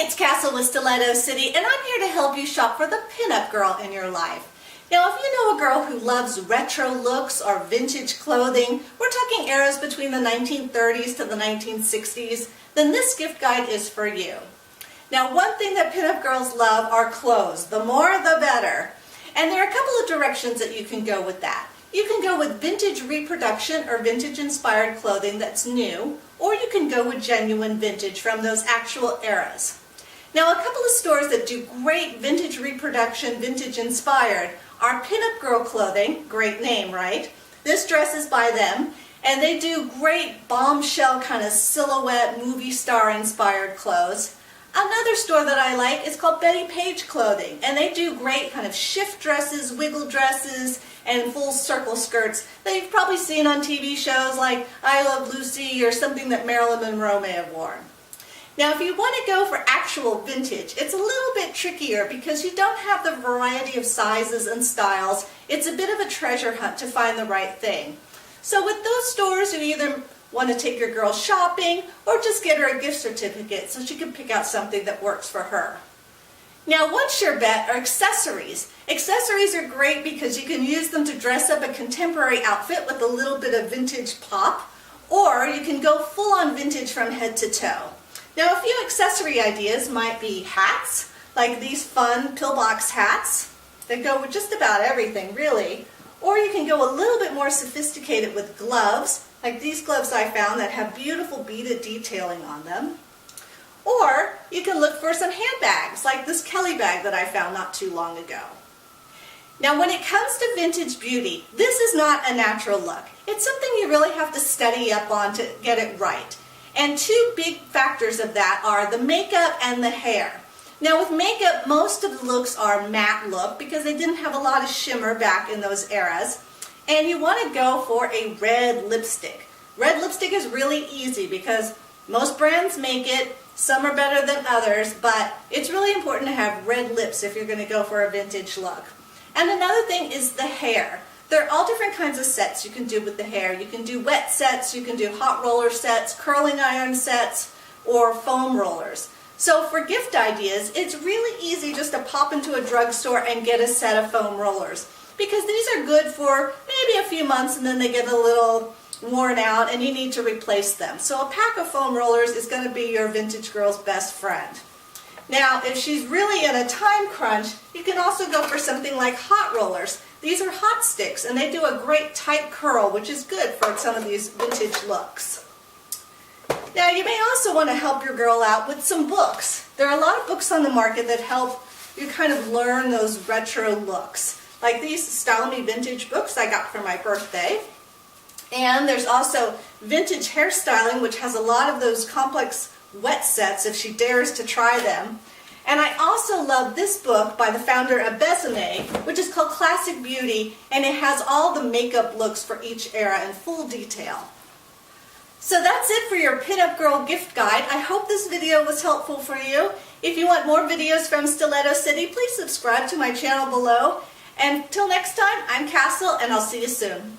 it's Castle with Stiletto City, and I'm here to help you shop for the pinup girl in your life. Now, if you know a girl who loves retro looks or vintage clothing, we're talking eras between the 1930s to the 1960s, then this gift guide is for you. Now, one thing that pinup girls love are clothes. The more, the better. And there are a couple of directions that you can go with that. You can go with vintage reproduction or vintage-inspired clothing that's new, or you can go with genuine vintage from those actual eras. Now, a couple of stores that do great vintage reproduction, vintage-inspired, are Pinup Girl Clothing, great name, right? This dress is by them, and they do great bombshell kind of silhouette movie star inspired clothes. Another store that I like is called Betty Page Clothing, and they do great kind of shift dresses, wiggle dresses, and full circle skirts that you've probably seen on TV shows like I Love Lucy or something that Marilyn Monroe may have worn. Now, if you want to go for actual vintage, it's a little bit trickier because you don't have the variety of sizes and styles. It's a bit of a treasure hunt to find the right thing. So with those stores, you either want to take your girl shopping or just get her a gift certificate so she can pick out something that works for her. Now, one sure bet are accessories. Accessories are great because you can use them to dress up a contemporary outfit with a little bit of vintage pop, or you can go full on vintage from head to toe. Now, a few accessory ideas might be hats, like these fun pillbox hats that go with just about everything, really. Or you can go a little bit more sophisticated with gloves, like these gloves I found that have beautiful beaded detailing on them. Or you can look for some handbags, like this Kelly bag that I found not too long ago. Now, when it comes to vintage beauty, this is not a natural look. It's something you really have to study up on to get it right. And two big factors of that are the makeup and the hair. Now, with makeup, most of the looks are matte look because they didn't have a lot of shimmer back in those eras. And you want to go for a red lipstick. Red lipstick is really easy because most brands make it. Some are better than others, but it's really important to have red lips if you're going to go for a vintage look. And another thing is the hair. There are all different kinds of sets you can do with the hair. You can do wet sets, you can do hot roller sets, curling iron sets, or foam rollers. So for gift ideas, it's really easy just to pop into a drugstore and get a set of foam rollers, because these are good for maybe a few months and then they get a little worn out and you need to replace them. So a pack of foam rollers is going to be your vintage girl's best friend. Now, if she's really in a time crunch, you can also go for something like hot rollers. These are hot sticks and they do a great tight curl, which is good for some of these vintage looks. Now, you may also want to help your girl out with some books. There are a lot of books on the market that help you kind of learn those retro looks. Like these Style Me Vintage books I got for my birthday. And there's also Vintage Hairstyling, which has a lot of those complex wet sets if she dares to try them. And I also love this book by the founder of Besame, which is called Classic Beauty, and it has all the makeup looks for each era in full detail. So that's it for your Pinup Girl gift guide. I hope this video was helpful for you. If you want more videos from Stiletto City, please subscribe to my channel below. And till next time, I'm Castle, and I'll see you soon.